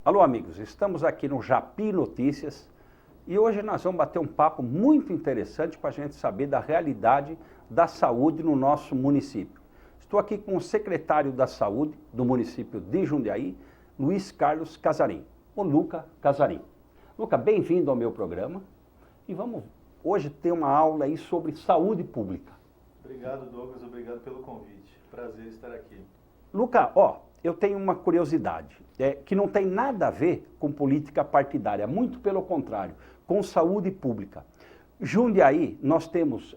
Alô, amigos, estamos aqui no Japi Notícias e hoje nós vamos bater um papo muito interessante para a gente saber da realidade da saúde no nosso município. Estou aqui com o secretário da Saúde do município de Jundiaí, Luiz Carlos Casarim, o Luca Casarim. Luca, bem-vindo ao meu programa e vamos hoje ter uma aula aí sobre saúde pública. Obrigado, Douglas, obrigado pelo convite. Prazer estar aqui. Luca, eu tenho uma curiosidade, que não tem nada a ver com política partidária, muito pelo contrário, com saúde pública. Jundiaí, nós temos,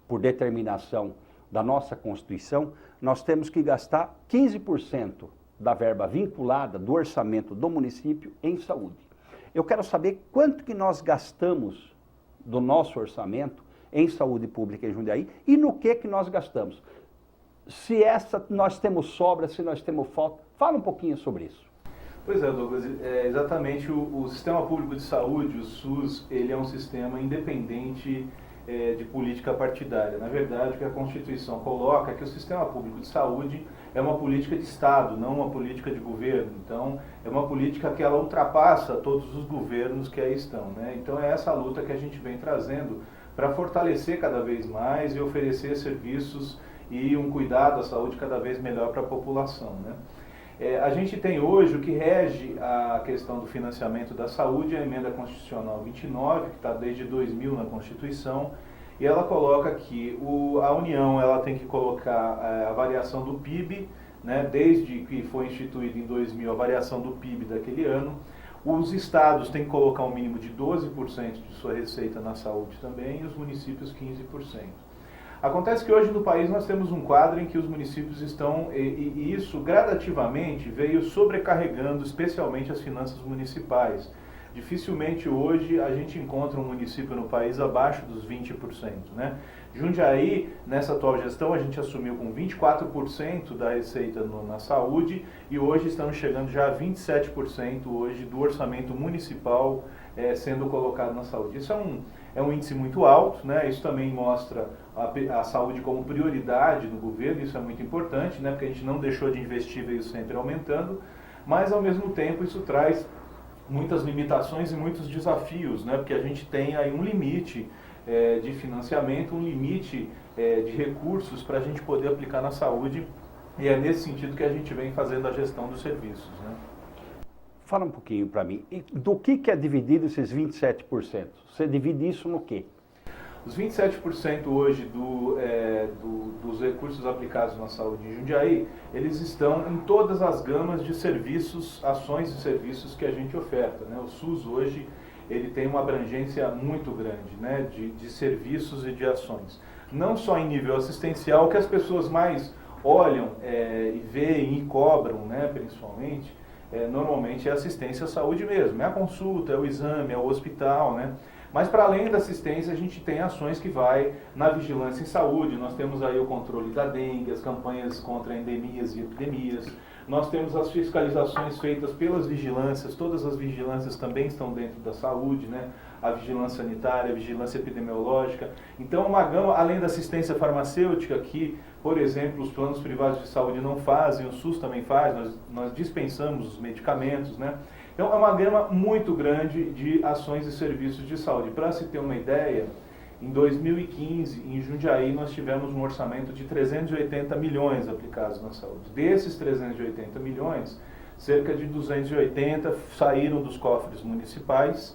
por determinação da nossa Constituição, nós temos que gastar 15% da verba vinculada do orçamento do município em saúde. Eu quero saber quanto que nós gastamos do nosso orçamento em saúde pública em Jundiaí e no que nós gastamos. Se nós temos sobra, se nós temos falta, fala um pouquinho sobre isso. Pois é, Douglas, exatamente o Sistema Público de Saúde, o SUS, ele é um sistema independente de política partidária. Na verdade, o que a Constituição coloca é que o Sistema Público de Saúde é uma política de Estado, não uma política de governo. Então, é uma política que ela ultrapassa todos os governos que aí estão, né? Então, é essa luta que a gente vem trazendo para fortalecer cada vez mais e oferecer serviços e um cuidado à saúde cada vez melhor para a população, né? A gente tem hoje o que rege a questão do financiamento da saúde, a emenda constitucional 29, que está desde 2000 na Constituição, e ela coloca que a União ela tem que colocar a variação do PIB, né, desde que foi instituída em 2000 a variação do PIB daquele ano. Os estados têm que colocar um mínimo de 12% de sua receita na saúde também, e os municípios 15%. Acontece que hoje no país nós temos um quadro em que os municípios estão, e isso gradativamente veio sobrecarregando especialmente as finanças municipais. Dificilmente hoje a gente encontra um município no país abaixo dos 20%, né? Jundiaí, nessa atual gestão, a gente assumiu com 24% da receita na saúde e hoje estamos chegando já a 27% hoje do orçamento municipal sendo colocado na saúde. Isso é um índice muito alto, né? Isso também mostra a saúde como prioridade do governo, isso é muito importante, né? Porque a gente não deixou de investir, veio sempre aumentando, mas ao mesmo tempo isso traz muitas limitações e muitos desafios, né? Porque a gente tem aí um limite de financiamento, um limite de recursos para a gente poder aplicar na saúde, e é nesse sentido que a gente vem fazendo a gestão dos serviços, né? Fala um pouquinho para mim, do que é dividido esses 27%? Você divide isso no quê? Os 27% hoje dos recursos aplicados na saúde em Jundiaí, eles estão em todas as gamas de serviços, ações e serviços que a gente oferta, né? O SUS hoje ele tem uma abrangência muito grande, né, de serviços e de ações. Não só em nível assistencial, que as pessoas mais olham e veem e cobram, né, principalmente, normalmente é assistência à saúde mesmo, é a consulta, é o exame, é o hospital, né? Mas para além da assistência, a gente tem ações que vai na vigilância em saúde, nós temos aí o controle da dengue, as campanhas contra endemias e epidemias, nós temos as fiscalizações feitas pelas vigilâncias, todas as vigilâncias também estão dentro da saúde, né? A vigilância sanitária, a vigilância epidemiológica. Então, uma gama, além da assistência farmacêutica, que, por exemplo, os planos privados de saúde não fazem, o SUS também faz, nós dispensamos os medicamentos, né? Então, é uma gama muito grande de ações e serviços de saúde. Para se ter uma ideia, em 2015, em Jundiaí, nós tivemos um orçamento de 380 milhões aplicados na saúde. Desses 380 milhões, cerca de 280 saíram dos cofres municipais,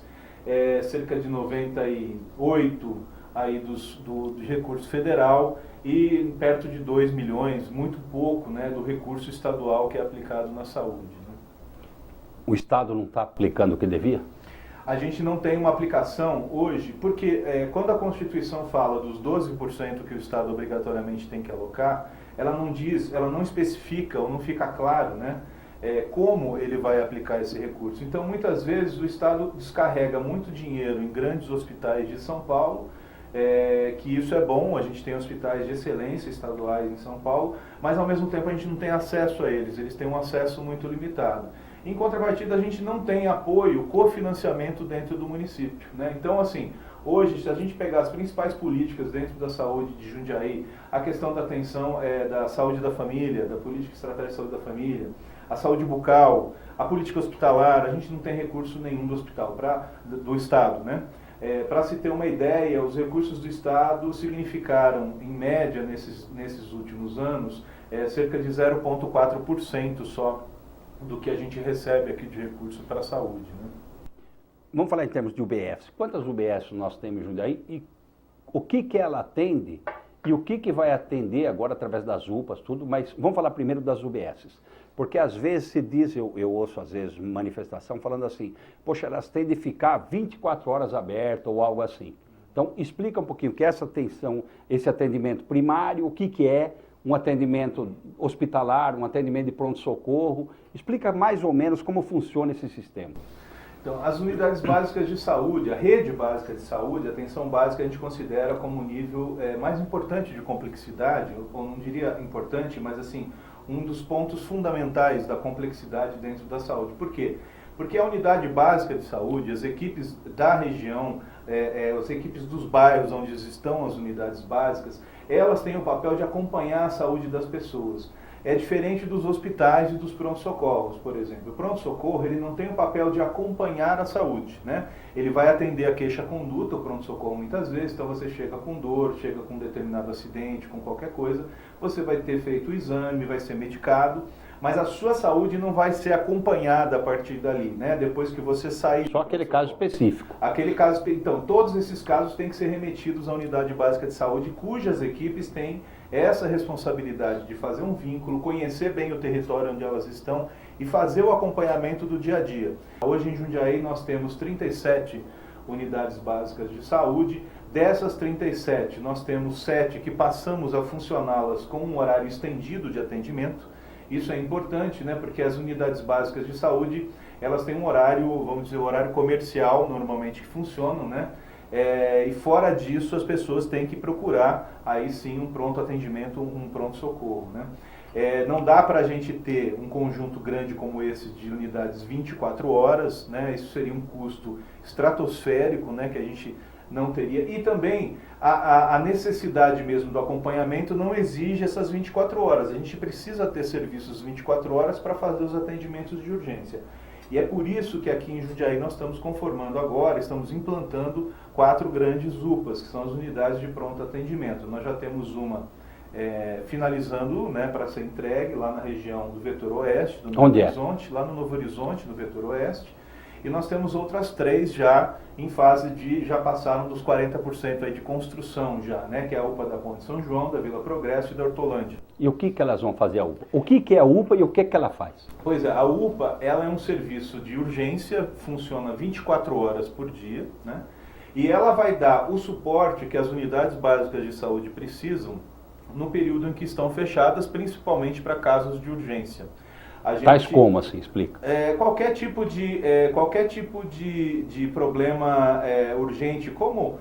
cerca de 98 aí do recurso federal e perto de 2 milhões, muito pouco, né, do recurso estadual que é aplicado na saúde. O Estado não está aplicando o que devia? A gente não tem uma aplicação hoje, porque quando a Constituição fala dos 12% que o Estado obrigatoriamente tem que alocar, ela não diz, ela não especifica ou não fica claro, né, como ele vai aplicar esse recurso. Então, muitas vezes, o Estado descarrega muito dinheiro em grandes hospitais de São Paulo, que isso é bom, a gente tem hospitais de excelência estaduais em São Paulo, mas ao mesmo tempo a gente não tem acesso a eles têm um acesso muito limitado. Em contrapartida, a gente não tem apoio, cofinanciamento dentro do município, né? Então, assim, hoje, se a gente pegar as principais políticas dentro da saúde de Jundiaí, a questão da atenção da saúde da família, da política estratégica de saúde da família, a saúde bucal, a política hospitalar, a gente não tem recurso nenhum do hospital, do Estado, né? Para se ter uma ideia, os recursos do Estado significaram, em média, nesses últimos anos, cerca de 0,4% só do que a gente recebe aqui de recurso para a saúde, né? Vamos falar em termos de UBS. Quantas UBS nós temos em Jundiaí e o que ela atende e o que vai atender agora através das UPAs, tudo, mas vamos falar primeiro das UBSs. Porque às vezes se diz, eu ouço às vezes manifestação falando assim, poxa, elas têm de ficar 24 horas abertas ou algo assim. Então explica um pouquinho o que é essa atenção, esse atendimento primário, o que é um atendimento hospitalar, um atendimento de pronto-socorro. Explica mais ou menos como funciona esse sistema. Então, as unidades básicas de saúde, a rede básica de saúde, a atenção básica a gente considera como o nível mais importante de complexidade, ou não diria importante, mas assim, um dos pontos fundamentais da complexidade dentro da saúde. Por quê? Porque a unidade básica de saúde, as equipes da região, as equipes dos bairros onde estão as unidades básicas, elas têm o papel de acompanhar a saúde das pessoas. É diferente dos hospitais e dos pronto-socorros, por exemplo. O pronto-socorro ele não tem o papel de acompanhar a saúde, né? Ele vai atender a queixa-conduta, o pronto-socorro muitas vezes, então você chega com dor, chega com um determinado acidente, com qualquer coisa, você vai ter feito o exame, vai ser medicado, mas a sua saúde não vai ser acompanhada a partir dali, né? Depois que você sair... Só aquele caso específico. Aquele caso, então, todos esses casos têm que ser remetidos à unidade básica de saúde, cujas equipes têm essa responsabilidade de fazer um vínculo, conhecer bem o território onde elas estão e fazer o acompanhamento do dia a dia. Hoje em Jundiaí nós temos 37 unidades básicas de saúde. Dessas 37, nós temos 7 que passamos a funcioná-las com um horário estendido de atendimento. Isso é importante, né, porque as unidades básicas de saúde, elas têm um horário, vamos dizer, horário comercial normalmente que funcionam, né? E fora disso, as pessoas têm que procurar, aí sim, um pronto atendimento, um pronto-socorro, né? Não dá para a gente ter um conjunto grande como esse de unidades 24 horas, né? Isso seria um custo estratosférico, né, que a gente não teria. E também a necessidade mesmo do acompanhamento não exige essas 24 horas. A gente precisa ter serviços 24 horas para fazer os atendimentos de urgência. E é por isso que aqui em Jundiaí nós estamos conformando agora, estamos implantando 4 grandes UPAs, que são as unidades de pronto atendimento. Nós já temos uma finalizando, né, para ser entregue lá na região do Vetor Oeste, do Novo Horizonte, lá no Novo Horizonte, no Vetor Oeste. E nós temos outras 3 já em fase de, já passaram dos 40% aí de construção já, né? Que é a UPA da Ponte São João, da Vila Progresso e da Hortolândia. E o que elas vão fazer a UPA? O que é a UPA e o que ela faz? Pois é, a UPA ela é um serviço de urgência, funciona 24 horas por dia, né? E ela vai dar o suporte que as unidades básicas de saúde precisam no período em que estão fechadas, principalmente para casos de urgência. Tais como, assim, explica? Qualquer tipo de problema urgente, como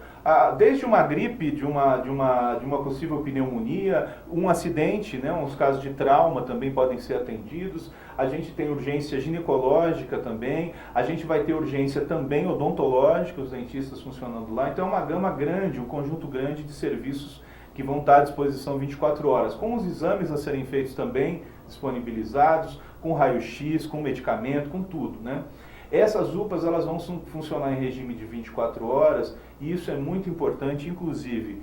desde uma gripe, de uma possível pneumonia, um acidente, né, uns casos de trauma também podem ser atendidos. A gente tem urgência ginecológica também, a gente vai ter urgência também odontológica, os dentistas funcionando lá. Então é uma gama grande, um conjunto grande de serviços que vão estar à disposição 24 horas, com os exames a serem feitos também disponibilizados, com raio-x, com medicamento, com tudo, né? Essas UPAs elas vão funcionar em regime de 24 horas e isso é muito importante, inclusive,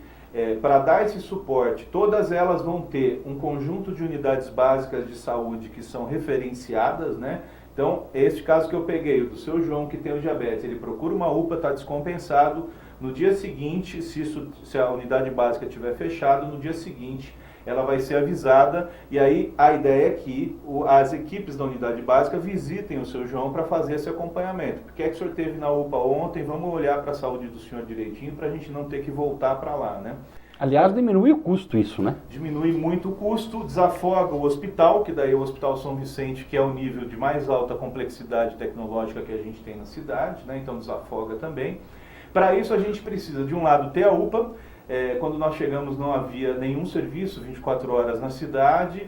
para dar esse suporte, todas elas vão ter um conjunto de unidades básicas de saúde que são referenciadas, né? Então, este caso que eu peguei, o do seu João que tem o diabetes, ele procura uma UPA, está descompensado, no dia seguinte, se a unidade básica estiver fechada, no dia seguinte ela vai ser avisada e aí a ideia é que as equipes da unidade básica visitem o seu João para fazer esse acompanhamento. O que é que o senhor teve na UPA ontem? Vamos olhar para a saúde do senhor direitinho para a gente não ter que voltar para lá, né? Aliás, diminui o custo isso, né? Diminui muito o custo, desafoga o hospital, que daí é o Hospital São Vicente, que é o nível de mais alta complexidade tecnológica que a gente tem na cidade, né? Então desafoga também. Para isso a gente precisa, de um lado, ter a UPA. Quando nós chegamos não havia nenhum serviço 24 horas na cidade,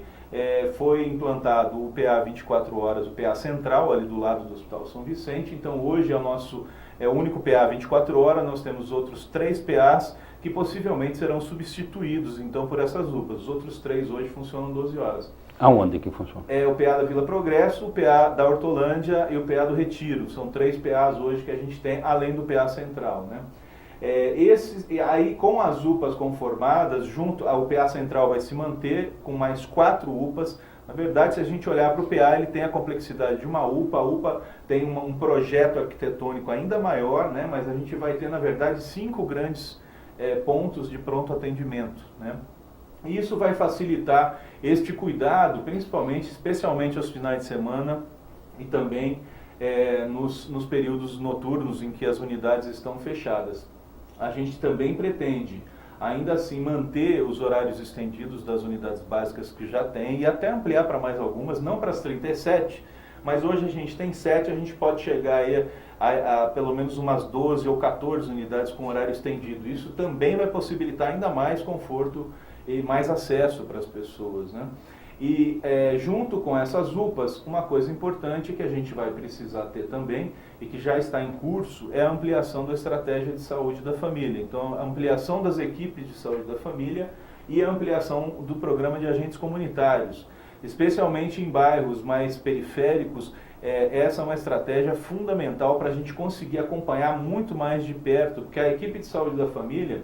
foi implantado o PA 24 horas, o PA Central, ali do lado do Hospital São Vicente. Então hoje é o nosso é o único PA 24 horas, nós temos outros 3 PAs que possivelmente serão substituídos então por essas UPAs. Os outros 3 hoje funcionam 12 horas. Aonde que funciona? É o PA da Vila Progresso, o PA da Hortolândia e o PA do Retiro. São 3 PAs hoje que a gente tem, além do PA central, né? Aí com as UPAs conformadas, junto ao PA central vai se manter com mais 4 UPAs. Na verdade, se a gente olhar para o PA, ele tem a complexidade de uma UPA. A UPA tem um projeto arquitetônico ainda maior, né? Mas a gente vai ter, na verdade, 5 grandes pontos de pronto atendimento, né? E isso vai facilitar este cuidado, especialmente aos finais de semana e também nos períodos noturnos em que as unidades estão fechadas. A gente também pretende, ainda assim, manter os horários estendidos das unidades básicas que já tem e até ampliar para mais algumas, não para as 37, mas hoje a gente tem 7, a gente pode chegar aí a pelo menos umas 12 ou 14 unidades com horário estendido. Isso também vai possibilitar ainda mais conforto e mais acesso para as pessoas, né? E junto com essas UPAs, uma coisa importante que a gente vai precisar ter também e que já está em curso é a ampliação da estratégia de saúde da família. Então, a ampliação das equipes de saúde da família e a ampliação do programa de agentes comunitários, especialmente em bairros mais periféricos. Essa é uma estratégia fundamental para a gente conseguir acompanhar muito mais de perto, porque a equipe de saúde da família,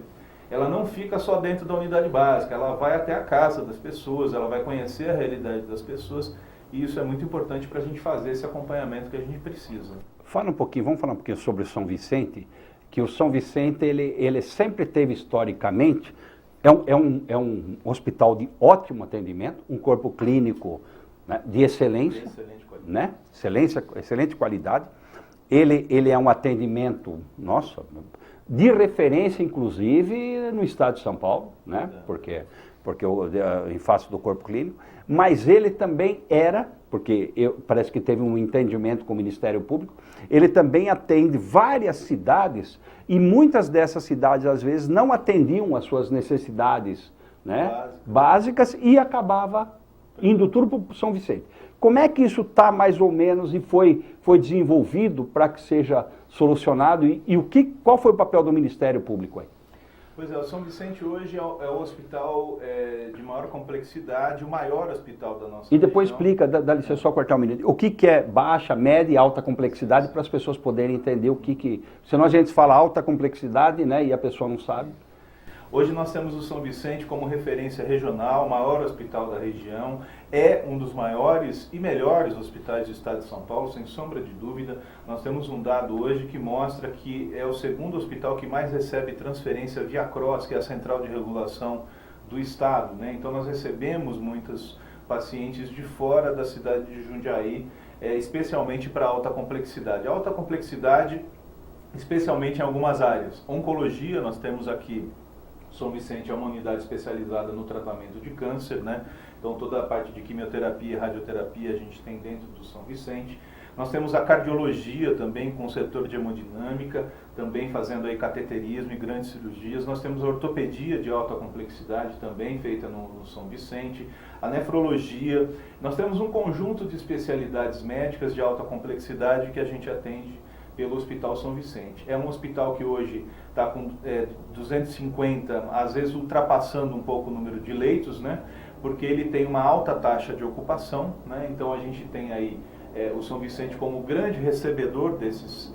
ela não fica só dentro da unidade básica, ela vai até a casa das pessoas, ela vai conhecer a realidade das pessoas, e isso é muito importante para a gente fazer esse acompanhamento que a gente precisa. Vamos falar um pouquinho sobre o São Vicente, que o São Vicente, ele sempre teve historicamente, é um hospital de ótimo atendimento, um corpo clínico, né, de excelência, né, excelente qualidade. Ele é um atendimento, nossa, de referência, inclusive, no estado de São Paulo, né? Porque em face do corpo clínico, mas ele também parece que teve um entendimento com o Ministério Público, ele também atende várias cidades, e muitas dessas cidades, às vezes, não atendiam as suas necessidades, né, básicas, e acabava indo tudo para o São Vicente. Como é que isso está mais ou menos e foi desenvolvido para que seja solucionado qual foi o papel do Ministério Público aí? Pois é, o São Vicente hoje é o hospital de maior complexidade, o maior hospital da nossa região. E depois região. Explica, dá licença só cortar um minuto, o que é baixa, média e alta complexidade para as pessoas poderem entender o que... Senão a gente fala alta complexidade, né, e a pessoa não sabe. Hoje nós temos o São Vicente como referência regional, o maior hospital da região, é um dos maiores e melhores hospitais do estado de São Paulo, sem sombra de dúvida. Nós temos um dado hoje que mostra que é o segundo hospital que mais recebe transferência via CROSS, que é a Central de Regulação do Estado, né? Então nós recebemos muitos pacientes de fora da cidade de Jundiaí, especialmente para alta complexidade. Alta complexidade, especialmente em algumas áreas. Oncologia, nós temos aqui São Vicente é uma unidade especializada no tratamento de câncer, né? Então toda a parte de quimioterapia e radioterapia a gente tem dentro do São Vicente. Nós temos a cardiologia também com o setor de hemodinâmica, também fazendo aí cateterismo e grandes cirurgias. Nós temos a ortopedia de alta complexidade também feita no São Vicente, a nefrologia. Nós temos um conjunto de especialidades médicas de alta complexidade que a gente atende pelo Hospital São Vicente. É um hospital que hoje está com 250, às vezes ultrapassando um pouco o número de leitos, né? Porque ele tem uma alta taxa de ocupação, né? Então a gente tem aí o São Vicente como grande recebedor desses,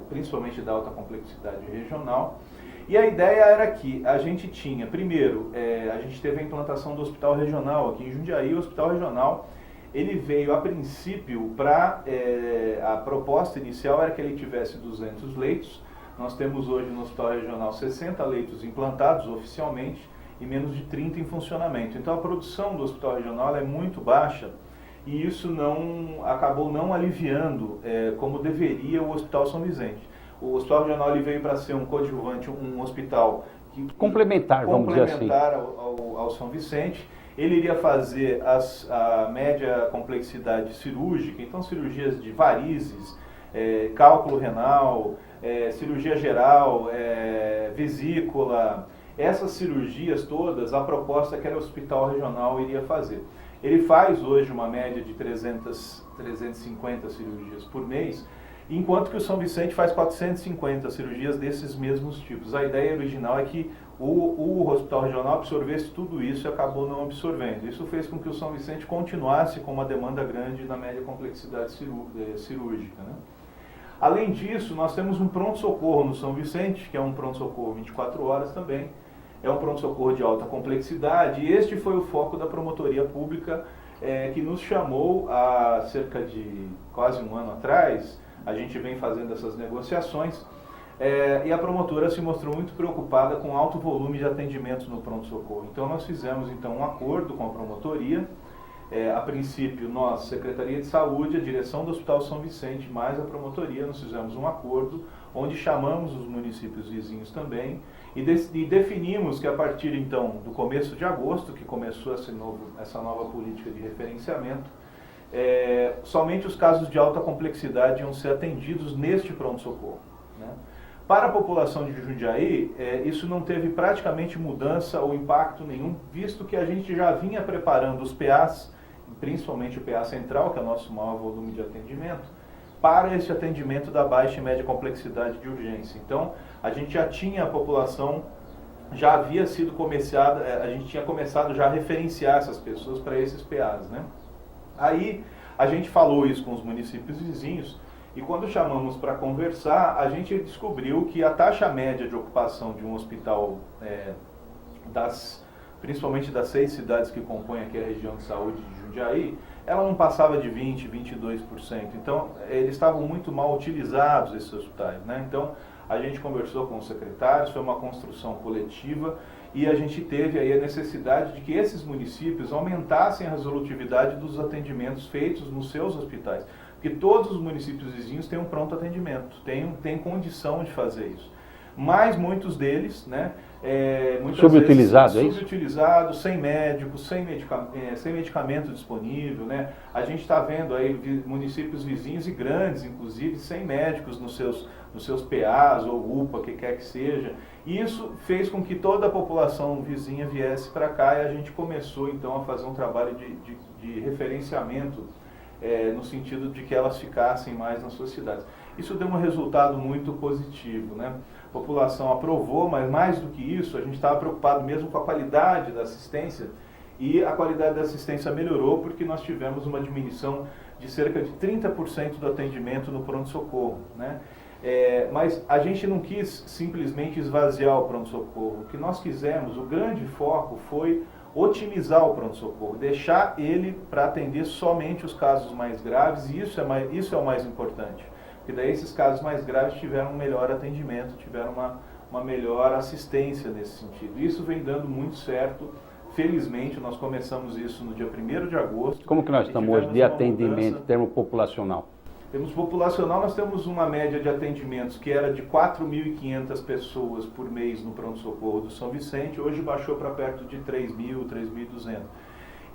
principalmente da alta complexidade regional. E a ideia era que a gente tinha, primeiro, a gente teve a implantação do Hospital Regional aqui em Jundiaí. O Hospital Regional, ele veio a princípio a proposta inicial era que ele tivesse 200 leitos. Nós temos hoje no Hospital Regional 60 leitos implantados oficialmente e menos de 30 em funcionamento. Então a produção do Hospital Regional é muito baixa e isso acabou não aliviando como deveria o Hospital São Vicente. O Hospital Regional ele veio para ser um coadjuvante, um hospital complementar, vamos dizer assim, ao São Vicente. Ele iria fazer a média complexidade cirúrgica, então cirurgias de varizes, cálculo renal, cirurgia geral, vesícula. Essas cirurgias todas, a proposta que era o Hospital Regional iria fazer. Ele faz hoje uma média de 350 cirurgias por mês enquanto que o São Vicente faz 450 cirurgias desses mesmos tipos. A ideia original é que o Hospital Regional absorvesse tudo isso e acabou não absorvendo. Isso fez com que o São Vicente continuasse com uma demanda grande na média complexidade cirúrgica, né? Além disso, nós temos um pronto-socorro no São Vicente, que é um pronto-socorro 24 horas também. É um pronto-socorro de alta complexidade e este foi o foco da promotoria pública que nos chamou há cerca de quase um ano atrás. A gente vem fazendo essas negociações e a promotora se mostrou muito preocupada com o alto volume de atendimentos no pronto-socorro. Então nós fizemos então um acordo com a promotoria. A princípio, nós, Secretaria de Saúde, a direção do Hospital São Vicente, mais a promotoria, nós fizemos um acordo onde chamamos os municípios vizinhos também e definimos que a partir então do começo de agosto, que começou essa nova política de referenciamento, somente os casos de alta complexidade iam ser atendidos neste pronto-socorro, né? Para a população de Jundiaí, isso não teve praticamente mudança ou impacto nenhum, visto que a gente já vinha preparando os PAs, principalmente o PA Central, que é o nosso maior volume de atendimento, para esse atendimento da baixa e média complexidade de urgência. Então, a gente já tinha a população, já havia sido começada, a gente tinha começado já a referenciar essas pessoas para esses PAs, né? Aí, a gente falou isso com os municípios vizinhos, e quando chamamos para conversar, a gente descobriu que a taxa média de ocupação de um hospital, principalmente das 6 cidades que compõem aqui a região de saúde de Jundiaí, ela não passava de 20%, 22%. Então, eles estavam muito mal utilizados, esses hospitais, né? Então, a gente conversou com os secretários, foi uma construção coletiva e a gente teve aí a necessidade de que esses municípios aumentassem a resolutividade dos atendimentos feitos nos seus hospitais. Porque todos os municípios vizinhos têm um pronto atendimento, têm condição de fazer isso. Mas muitos deles, né, subutilizados, é isso? Subutilizados, sem médicos, sem medicamento disponível, né? A gente está vendo aí municípios vizinhos e grandes, inclusive, sem médicos nos seus PAs ou UPA, que quer que seja. E isso fez com que toda a população vizinha viesse para cá e a gente começou então a fazer um trabalho de referenciamento no sentido de que elas ficassem mais nas suas cidades. Isso deu um resultado muito positivo, né? A população aprovou, mas mais do que isso, a gente estava preocupado mesmo com a qualidade da assistência e a qualidade da assistência melhorou porque nós tivemos uma diminuição de cerca de 30% do atendimento no pronto-socorro, né? Mas a gente não quis simplesmente esvaziar o pronto-socorro. O que nós quisemos, o grande foco foi otimizar o pronto-socorro, deixar ele para atender somente os casos mais graves, e isso é o mais importante. Porque daí esses casos mais graves tiveram um melhor atendimento, tiveram uma melhor assistência nesse sentido. Isso vem dando muito certo. Felizmente, nós começamos isso no dia 1º de agosto. Como que nós estamos hoje de atendimento em termos populacional? Temos populacional, nós temos uma média de atendimentos que era de 4.500 pessoas por mês no pronto-socorro do São Vicente, hoje baixou para perto de 3.000, 3.200.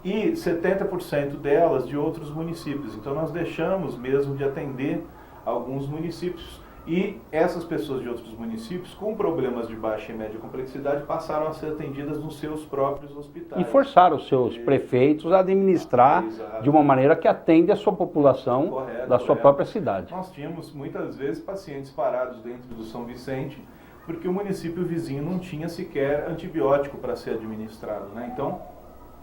E 70% delas de outros municípios. Então nós deixamos mesmo de atender alguns municípios. E essas pessoas de outros municípios, com problemas de baixa e média complexidade, passaram a ser atendidas nos seus próprios hospitais. E forçaram os seus prefeitos a administrar de uma maneira que atende a sua população da sua própria cidade. Nós tínhamos muitas vezes pacientes parados dentro do São Vicente, porque o município vizinho não tinha sequer antibiótico para ser administrado, né? Então,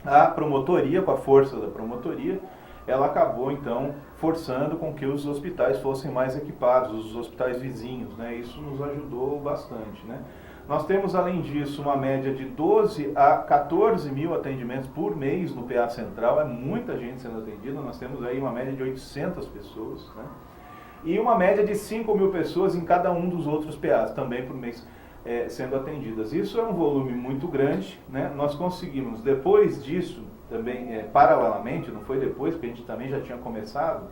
a promotoria, com a força da promotoria, ela acabou, então, forçando com que os hospitais fossem mais equipados, os hospitais vizinhos, né? Isso nos ajudou bastante, né? Nós temos, além disso, uma média de 12 a 14 mil atendimentos por mês no PA Central, é muita gente sendo atendida, nós temos aí uma média de 800 pessoas, né? E uma média de 5 mil pessoas em cada um dos outros PAs, também por mês sendo atendidas. Isso é um volume muito grande, né? Nós conseguimos, depois disso, também paralelamente, não foi depois, porque a gente também já tinha começado,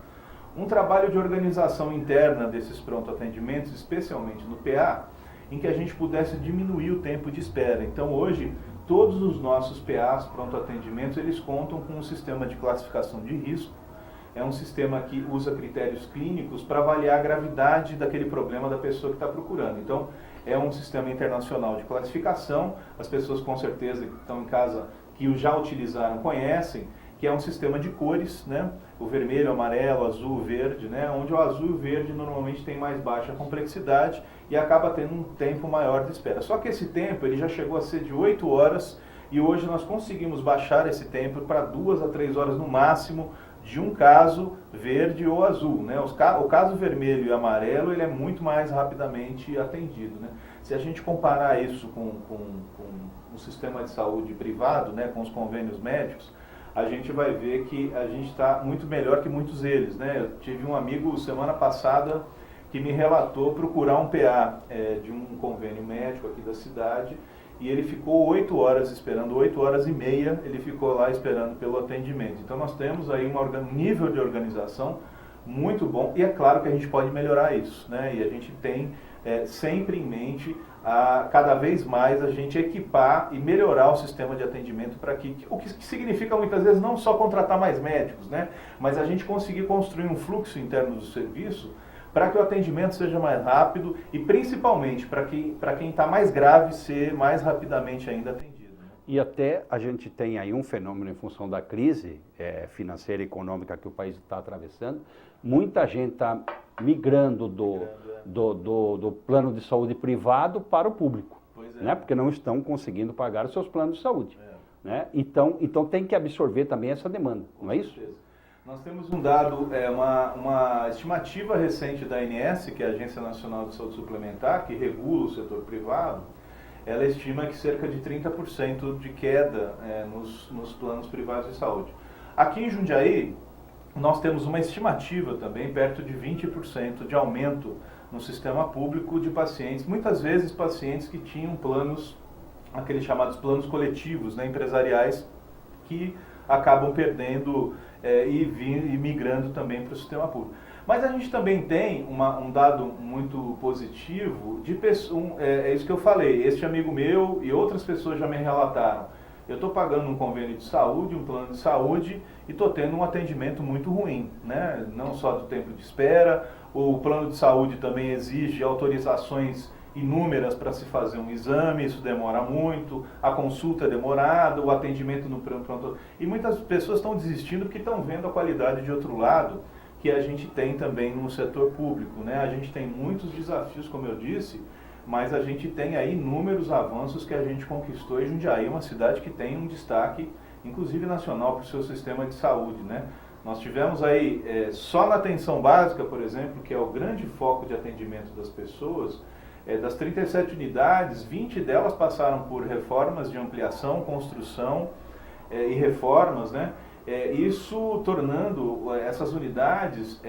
um trabalho de organização interna desses pronto-atendimentos, especialmente no PA, em que a gente pudesse diminuir o tempo de espera. Então hoje, todos os nossos PAs, pronto-atendimentos, eles contam com um sistema de classificação de risco, é um sistema que usa critérios clínicos para avaliar a gravidade daquele problema da pessoa que está procurando. Então, é um sistema internacional de classificação, as pessoas com certeza que estão em casa, que o já utilizaram, conhecem, que que é um sistema de cores, né? O vermelho, amarelo, azul, verde, né? Onde o azul e o verde normalmente tem mais baixa complexidade e acaba tendo um tempo maior de espera. Só que esse tempo ele já chegou a ser de 8 horas e hoje nós conseguimos baixar esse tempo para 2 a 3 horas no máximo de um caso verde ou azul, né? O caso vermelho e amarelo ele é muito mais rapidamente atendido, né? Se a gente comparar isso com o sistema de saúde privado, né, com os convênios médicos, a gente vai ver que a gente está muito melhor que muitos deles, né? Eu tive um amigo semana passada que me relatou procurar um PA de um convênio médico aqui da cidade e ele ficou 8 horas esperando, 8 horas e meia ele ficou lá esperando pelo atendimento. Então nós temos aí um nível de organização muito bom e é claro que a gente pode melhorar isso, né? E a gente tem sempre em mente cada vez mais a gente equipar e melhorar o sistema de atendimento para o que significa muitas vezes não só contratar mais médicos, né? Mas a gente conseguir construir um fluxo interno do serviço para que o atendimento seja mais rápido e principalmente para quem está mais grave ser mais rapidamente ainda atendido. Né? E até a gente tem aí um fenômeno em função da crise financeira e econômica que o país está atravessando, muita gente está migrando do plano de saúde privado para o público, né? Porque não estão conseguindo pagar os seus planos de saúde. Né? Então tem que absorver também essa demanda, não é isso? Nós temos um dado, uma estimativa recente da ANS, que é a Agência Nacional de Saúde Suplementar, que regula o setor privado, ela estima que cerca de 30% de queda nos planos privados de saúde. Aqui em Jundiaí, nós temos uma estimativa também, perto de 20% de aumento no sistema público de pacientes, muitas vezes pacientes que tinham planos, aqueles chamados planos coletivos, né, empresariais, que acabam perdendo e migrando também para o sistema público. Mas a gente também tem um dado muito positivo de pessoas, é isso que eu falei, este amigo meu e outras pessoas já me relataram. Eu estou pagando um convênio de saúde, um plano de saúde e estou tendo um atendimento muito ruim, né? Não só do tempo de espera, o plano de saúde também exige autorizações inúmeras para se fazer um exame, isso demora muito, a consulta é demorada, o atendimento no pronto. E muitas pessoas estão desistindo porque estão vendo a qualidade de outro lado que a gente tem também no setor público, né? A gente tem muitos desafios, como eu disse, mas a gente tem aí inúmeros avanços que a gente conquistou e Jundiaí é uma cidade que tem um destaque, inclusive nacional, para o seu sistema de saúde, né? Nós tivemos aí, só na atenção básica, por exemplo, que é o grande foco de atendimento das pessoas, das 37 unidades, 20 delas passaram por reformas de ampliação, construção e reformas, né? Isso tornando essas unidades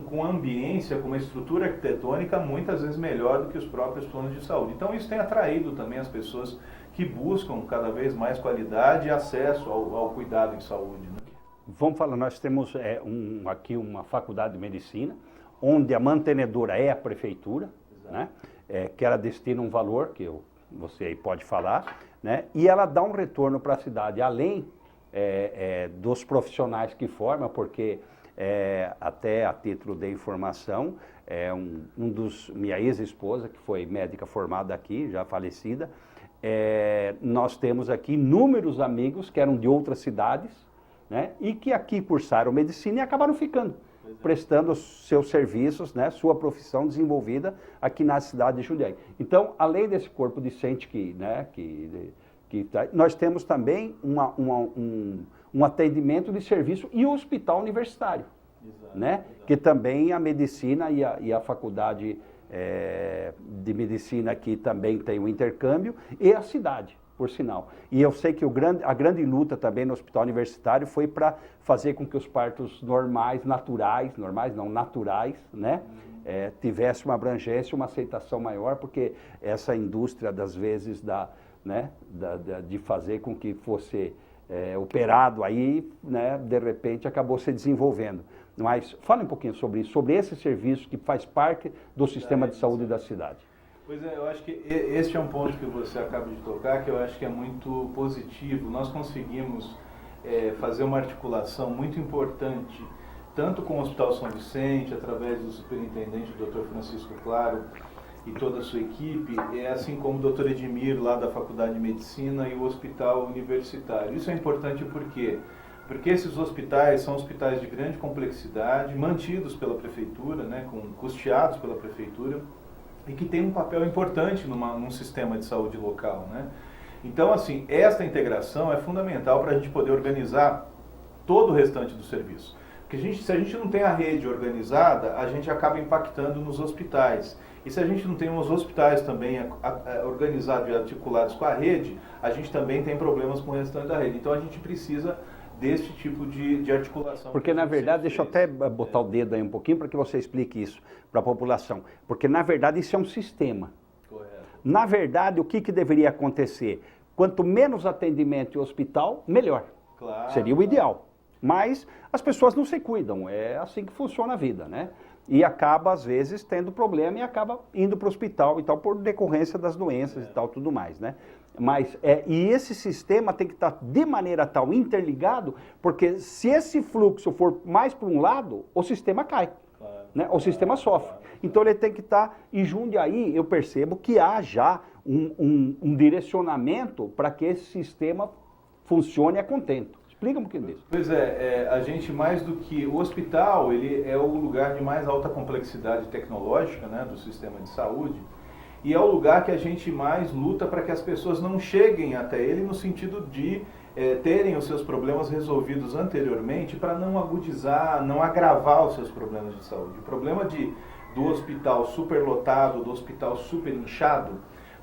com ambiência, com uma estrutura arquitetônica muitas vezes melhor do que os próprios planos de saúde. Então isso tem atraído também as pessoas que buscam cada vez mais qualidade e acesso ao cuidado em saúde. Né? Vamos falar, nós temos aqui uma faculdade de medicina, onde a mantenedora é a prefeitura, né? Que ela destina um valor, que você aí pode falar, né? E ela dá um retorno para a cidade, além dos profissionais que forma, porque até a título de informação, minha ex-esposa, que foi médica formada aqui, já falecida, nós temos aqui inúmeros amigos que eram de outras cidades, né? E que aqui cursaram medicina e acabaram ficando, prestando os seus serviços, né, sua profissão desenvolvida aqui na cidade de Jundiaí. Então, além desse corpo docente nós temos também um atendimento de serviço e o hospital universitário, né? Que também a medicina e a faculdade de medicina aqui também tem um intercâmbio e a cidade, por sinal. E eu sei que a grande luta também no hospital universitário foi para fazer com que os partos naturais, né? Tivesse uma abrangência, uma aceitação maior, porque essa indústria, das vezes, de fazer com que fosse operado aí, né, de repente acabou se desenvolvendo. Mas fala um pouquinho sobre isso, sobre esse serviço que faz parte do sistema de saúde da cidade. Pois eu acho que este é um ponto que você acaba de tocar, que eu acho que é muito positivo. Nós conseguimos fazer uma articulação muito importante, tanto com o Hospital São Vicente, através do superintendente, o Dr. Francisco Claro, e toda a sua equipe, assim como o Dr. Edmir, lá da Faculdade de Medicina, e o Hospital Universitário. Isso é importante por quê? Porque esses hospitais são hospitais de grande complexidade, mantidos pela prefeitura, né, custeados pela prefeitura, e que tem um papel importante num sistema de saúde local, né? Então, assim, esta integração é fundamental para a gente poder organizar todo o restante do serviço. Porque se a gente não tem a rede organizada, a gente acaba impactando nos hospitais. E se a gente não tem os hospitais também organizados e articulados com a rede, a gente também tem problemas com o restante da rede. Então, a gente precisa desse tipo de articulação. Porque, na verdade, deixa eu até botar o dedo aí um pouquinho para que você explique isso para a população. Porque, na verdade, isso é um sistema. Correto. Na verdade, o que deveria acontecer? Quanto menos atendimento em hospital, melhor. Claro, seria o ideal. Mas as pessoas não se cuidam, é assim que funciona a vida, né? E acaba, às vezes, tendo problema e acaba indo para o hospital e tal, por decorrência das doenças e tal, tudo mais, né? Mas, e esse sistema tem que estar de maneira tal interligado, porque se esse fluxo for mais para um lado, o sistema cai, né? O sistema sofre. Então ele tem que estar, e Jundiaí, eu percebo que há já um direcionamento para que esse sistema funcione a contento. Explica um pouquinho disso. Pois a gente mais do que... O hospital, ele é o lugar de mais alta complexidade tecnológica, né, do sistema de saúde, e é o lugar que a gente mais luta para que as pessoas não cheguem até ele no sentido de terem os seus problemas resolvidos anteriormente para não agudizar, não agravar os seus problemas de saúde. O problema do hospital superlotado, do hospital super inchado,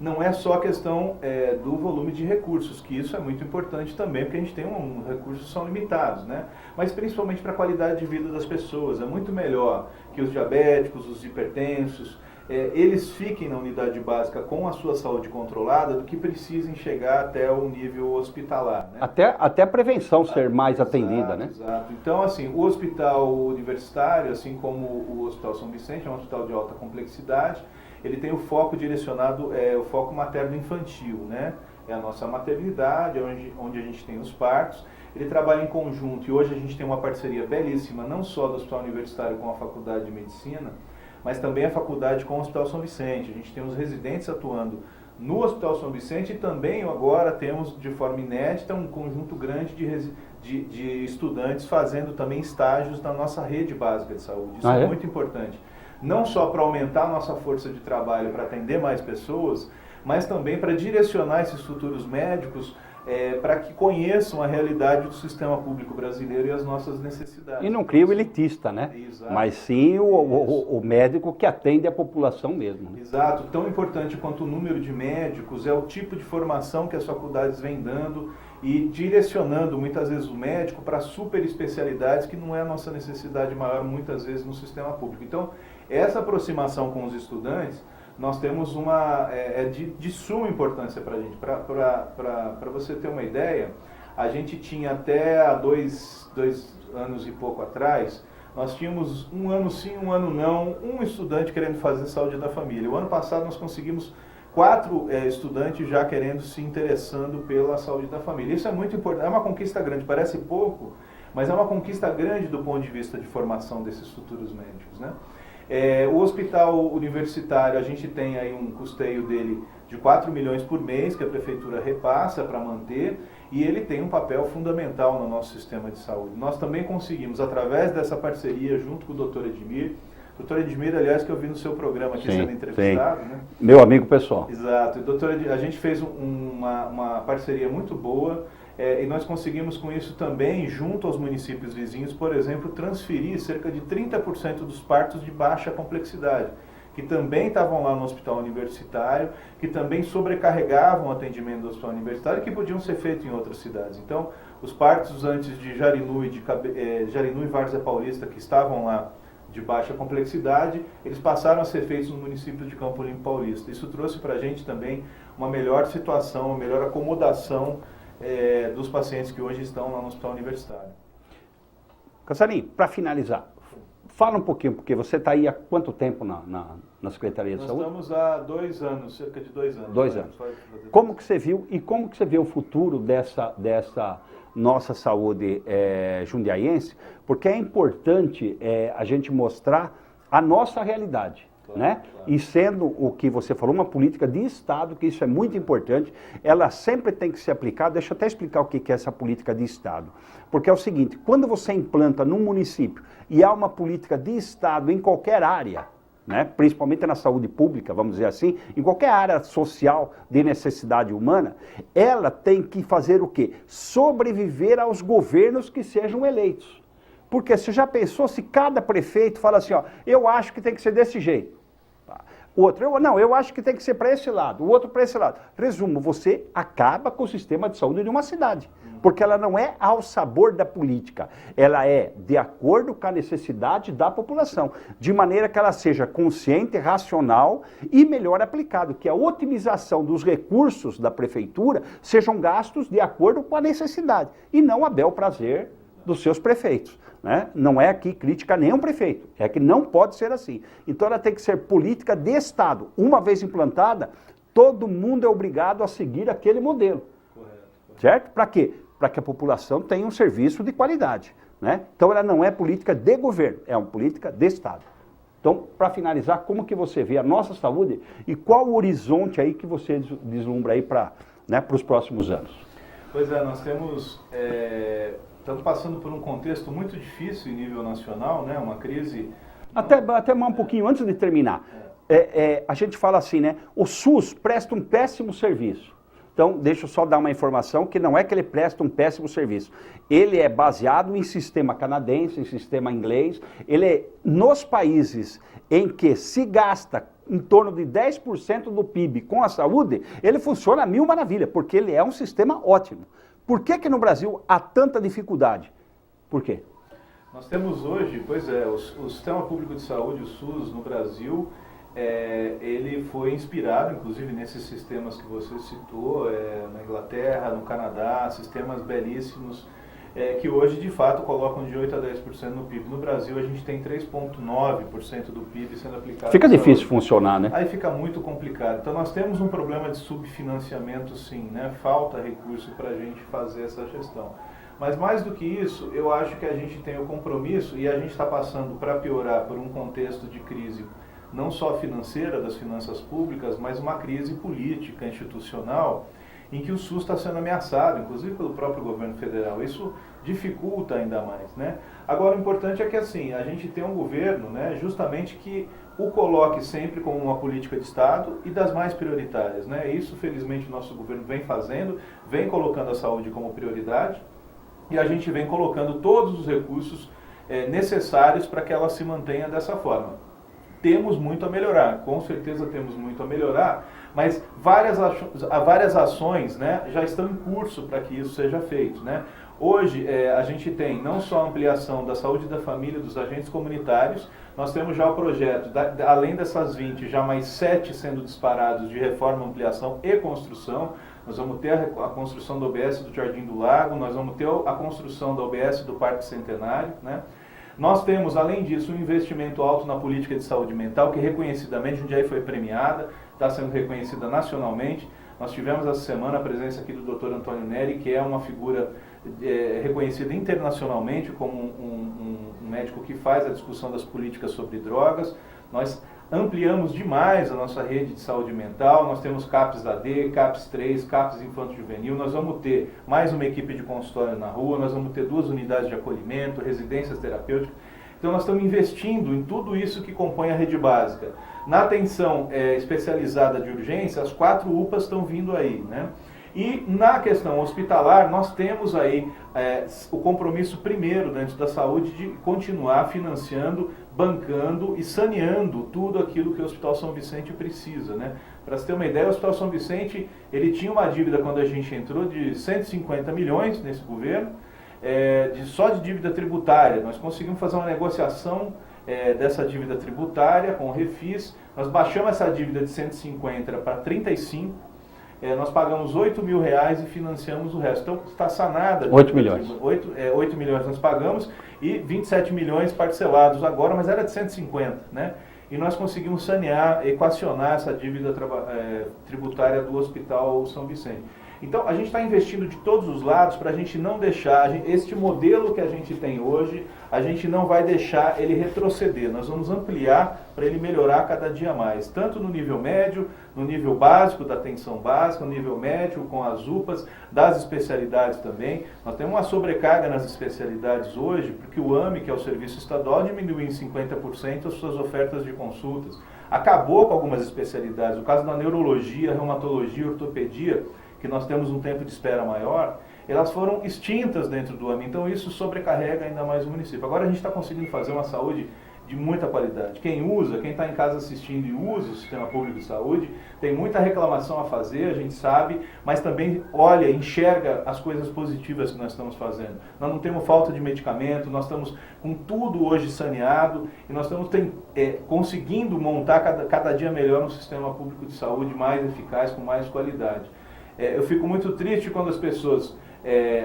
não é só a questão do volume de recursos, que isso é muito importante também, porque a gente tem recursos que são limitados, né? Mas principalmente para a qualidade de vida das pessoas. É muito melhor que os diabéticos, os hipertensos, eles fiquem na unidade básica com a sua saúde controlada do que precisem chegar até o nível hospitalar, né? Até a prevenção ser mais atendida, né? Exato. Então, assim, o hospital universitário, assim como o Hospital São Vicente, é um hospital de alta complexidade, ele tem o foco direcionado, o foco materno-infantil, né? É a nossa maternidade, onde a gente tem os partos. Ele trabalha em conjunto e hoje a gente tem uma parceria belíssima, não só do Hospital Universitário com a Faculdade de Medicina, mas também a faculdade com o Hospital São Vicente. A gente tem os residentes atuando no Hospital São Vicente e também agora temos de forma inédita um conjunto grande de estudantes fazendo também estágios na nossa rede básica de saúde. Isso é muito importante. Não só para aumentar a nossa força de trabalho, para atender mais pessoas, mas também para direcionar esses futuros médicos para que conheçam a realidade do sistema público brasileiro e as nossas necessidades. E não cria o elitista, né? Exato. Mas sim o médico que atende a população mesmo. Né? Exato. Tão importante quanto o número de médicos é o tipo de formação que as faculdades vêm dando e direcionando muitas vezes o médico para super especialidades que não é a nossa necessidade maior muitas vezes no sistema público. Então, essa aproximação com os estudantes, nós temos de suma importância para a gente. Para você ter uma ideia, a gente tinha até há dois anos e pouco atrás, nós tínhamos um ano sim, um ano não, um estudante querendo fazer saúde da família. O ano passado nós conseguimos 4 estudantes já querendo, se interessando pela saúde da família. Isso é muito importante, é uma conquista grande, parece pouco, mas é uma conquista grande do ponto de vista de formação desses futuros médicos, né? O hospital universitário, a gente tem aí um custeio dele de 4 milhões por mês, que a prefeitura repassa para manter, e ele tem um papel fundamental no nosso sistema de saúde. Nós também conseguimos, através dessa parceria, junto com o Dr. Edmir, Dr. Edmir, aliás, que eu vi no seu programa aqui sendo entrevistado, né? Meu amigo pessoal. Exato. A gente fez uma parceria muito boa, e nós conseguimos com isso também, junto aos municípios vizinhos, por exemplo, transferir cerca de 30% dos partos de baixa complexidade, que também estavam lá no hospital universitário, que também sobrecarregavam o atendimento do hospital universitário, que podiam ser feitos em outras cidades. Então, os partos antes de Jarinu e Várzea Paulista, que estavam lá de baixa complexidade, eles passaram a ser feitos no município de Campo Limpo Paulista. Isso trouxe para a gente também uma melhor situação, uma melhor acomodação dos pacientes que hoje estão lá no hospital universitário. Cassarinho, para finalizar, fala um pouquinho, porque você está aí há quanto tempo na Secretaria de Saúde? Nós estamos há 2 anos, cerca de 2 anos. 2 anos. Como que você viu e como que você vê o futuro dessa nossa saúde jundiaiense? Porque é importante a gente mostrar a nossa realidade. né? E sendo o que você falou, uma política de Estado, que isso é muito importante, ela sempre tem que ser aplicada. Deixa eu até explicar o que é essa política de Estado. Porque é o seguinte, quando você implanta num município e há uma política de Estado em qualquer área, né, principalmente na saúde pública, vamos dizer assim, em qualquer área social de necessidade humana, ela tem que fazer o quê? Sobreviver aos governos que sejam eleitos. Porque você já pensou se cada prefeito fala assim, ó, eu acho que tem que ser desse jeito. Outro, eu acho que tem que ser para esse lado, o outro para esse lado. Resumo, você acaba com o sistema de saúde de uma cidade, porque ela não é ao sabor da política, ela é de acordo com a necessidade da população, de maneira que ela seja consciente, racional e melhor aplicado, que a otimização dos recursos da prefeitura sejam gastos de acordo com a necessidade, e não a bel prazer dos seus prefeitos. Né? Não é aqui crítica a nenhum prefeito, é que não pode ser assim. Então ela tem que ser política de Estado. Uma vez implantada, todo mundo é obrigado a seguir aquele modelo. Correto. Certo? Para quê? Para que a população tenha um serviço de qualidade. Né? Então ela não é política de governo, é uma política de Estado. Então, para finalizar, como que você vê a nossa saúde e qual o horizonte aí que você deslumbra aí para, né, os próximos anos? Pois é, nós temos... Estamos passando por um contexto muito difícil em nível nacional, né? Uma crise... Até mais um pouquinho antes de terminar. A gente fala assim, né? O SUS presta um péssimo serviço. Então, deixa eu só dar uma informação que não é que ele presta um péssimo serviço. Ele é baseado em sistema canadense, em sistema inglês. Ele é nos países em que se gasta em torno de 10% do PIB com a saúde, ele funciona a mil maravilha, porque ele é um sistema ótimo. Por que no Brasil há tanta dificuldade? Por quê? Nós temos hoje, o Sistema Público de Saúde, o SUS, no Brasil, ele foi inspirado, inclusive, nesses sistemas que você citou, na Inglaterra, no Canadá, sistemas belíssimos, que hoje, de fato, colocam de 8% a 10% no PIB. No Brasil, a gente tem 3,9% do PIB sendo aplicado. Fica difícil funcionar, né? Aí fica muito complicado. Então, nós temos um problema de subfinanciamento, sim, né? Falta recurso para a gente fazer essa gestão. Mas, mais do que isso, eu acho que a gente tem o compromisso, e a gente está passando para piorar por um contexto de crise, não só financeira das finanças públicas, mas uma crise política, institucional, em que o SUS está sendo ameaçado, inclusive pelo próprio governo federal. Isso dificulta ainda mais, né? Agora, o importante é que, assim, a gente tem um governo, né, justamente que o coloque sempre como uma política de Estado e das mais prioritárias, né? Isso, felizmente, o nosso governo vem fazendo, vem colocando a saúde como prioridade e a gente vem colocando todos os recursos necessários para que ela se mantenha dessa forma. Temos muito a melhorar, com certeza temos muito a melhorar, mas várias ações, né, já estão em curso para que isso seja feito, né? Hoje a gente tem não só a ampliação da saúde da família, dos agentes comunitários, nós temos já o projeto, além dessas 20, já mais 7 sendo disparados de reforma, ampliação e construção. Nós vamos ter a construção da UBS do Jardim do Lago, nós vamos ter a construção da UBS do Parque Centenário, né? Nós temos, além disso, um investimento alto na política de saúde mental, que reconhecidamente Jundiaí foi premiada, está sendo reconhecida nacionalmente. Nós tivemos essa semana a presença aqui do Dr. Antônio Neri, que é uma figura reconhecida internacionalmente como um médico que faz a discussão das políticas sobre drogas. Nós ampliamos demais a nossa rede de saúde mental, nós temos CAPS AD, CAPS 3, CAPS Infanto Juvenil, nós vamos ter mais uma equipe de consultório na rua, nós vamos ter 2 unidades de acolhimento, residências terapêuticas. Então nós estamos investindo em tudo isso que compõe a rede básica. Na atenção especializada de urgência, as 4 UPAs estão vindo aí, né? E na questão hospitalar, nós temos aí o compromisso primeiro dentro da saúde de continuar financiando, bancando e saneando tudo aquilo que o Hospital São Vicente precisa, né? Para você ter uma ideia, o Hospital São Vicente, ele tinha uma dívida quando a gente entrou de 150 milhões nesse governo, só de dívida tributária. Nós conseguimos fazer uma negociação dessa dívida tributária com o Refis, nós baixamos essa dívida de 150 para 35, nós pagamos R$8 mil e financiamos o resto. Então está sanada. 8 milhões. 8 milhões nós pagamos e 27 milhões parcelados agora, mas era de 150, né? E nós conseguimos sanear, equacionar essa dívida tributária do Hospital São Vicente. Então, a gente está investindo de todos os lados para a gente não deixar, este modelo que a gente tem hoje, a gente não vai deixar ele retroceder. Nós vamos ampliar para ele melhorar cada dia mais, tanto no nível médio, no nível básico da atenção básica, no nível médio com as UPAs, das especialidades também. Nós temos uma sobrecarga nas especialidades hoje, porque o AME, que é o Serviço Estadual, diminuiu em 50% as suas ofertas de consultas. Acabou com algumas especialidades. O caso da neurologia, reumatologia, ortopedia, que nós temos um tempo de espera maior, elas foram extintas dentro do AME, então isso sobrecarrega ainda mais o município. Agora a gente está conseguindo fazer uma saúde de muita qualidade. Quem usa, quem está em casa assistindo e usa o sistema público de saúde, tem muita reclamação a fazer, a gente sabe, mas também olha, enxerga as coisas positivas que nós estamos fazendo. Nós não temos falta de medicamento, nós estamos com tudo hoje saneado e nós estamos conseguindo montar cada dia melhor um sistema público de saúde mais eficaz, com mais qualidade. Eu fico muito triste quando as pessoas,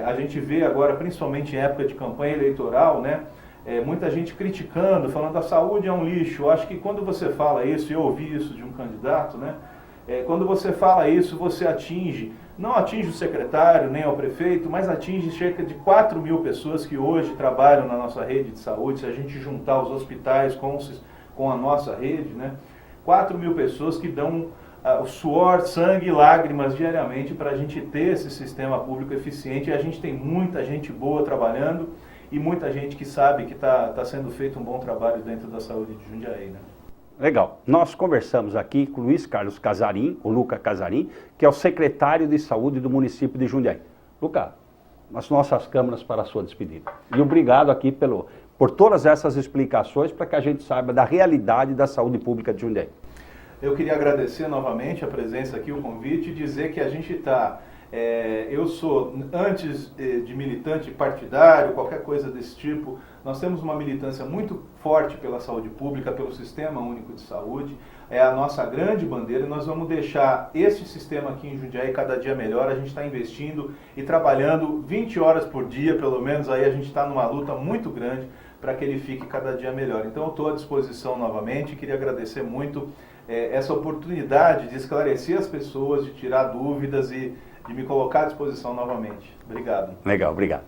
a gente vê agora, principalmente em época de campanha eleitoral, né, muita gente criticando, falando a saúde é um lixo. Eu acho que quando você fala isso, e eu ouvi isso de um candidato, né, quando você fala isso, você não atinge o secretário, nem ao prefeito, mas atinge cerca de 4 mil pessoas que hoje trabalham na nossa rede de saúde. Se a gente juntar os hospitais com a nossa rede, né, 4 mil pessoas que dão o suor, sangue e lágrimas diariamente para a gente ter esse sistema público eficiente. E a gente tem muita gente boa trabalhando e muita gente que sabe que está sendo feito um bom trabalho dentro da saúde de Jundiaí, né? Legal. Nós conversamos aqui com o Luiz Carlos Casarim, o Luca Casarim, que é o secretário de saúde do município de Jundiaí. Luca, as nossas câmeras para a sua despedida. E obrigado aqui por todas essas explicações para que a gente saiba da realidade da saúde pública de Jundiaí. Eu queria agradecer novamente a presença aqui, o convite, e dizer que a gente está... eu sou, antes de militante partidário, qualquer coisa desse tipo, nós temos uma militância muito forte pela saúde pública, pelo Sistema Único de Saúde. É a nossa grande bandeira e nós vamos deixar esse sistema aqui em Jundiaí cada dia melhor. A gente está investindo e trabalhando 20 horas por dia, pelo menos, aí a gente está numa luta muito grande para que ele fique cada dia melhor. Então eu estou à disposição novamente, queria agradecer muito essa oportunidade de esclarecer as pessoas, de tirar dúvidas e de me colocar à disposição novamente. Obrigado. Legal, obrigado.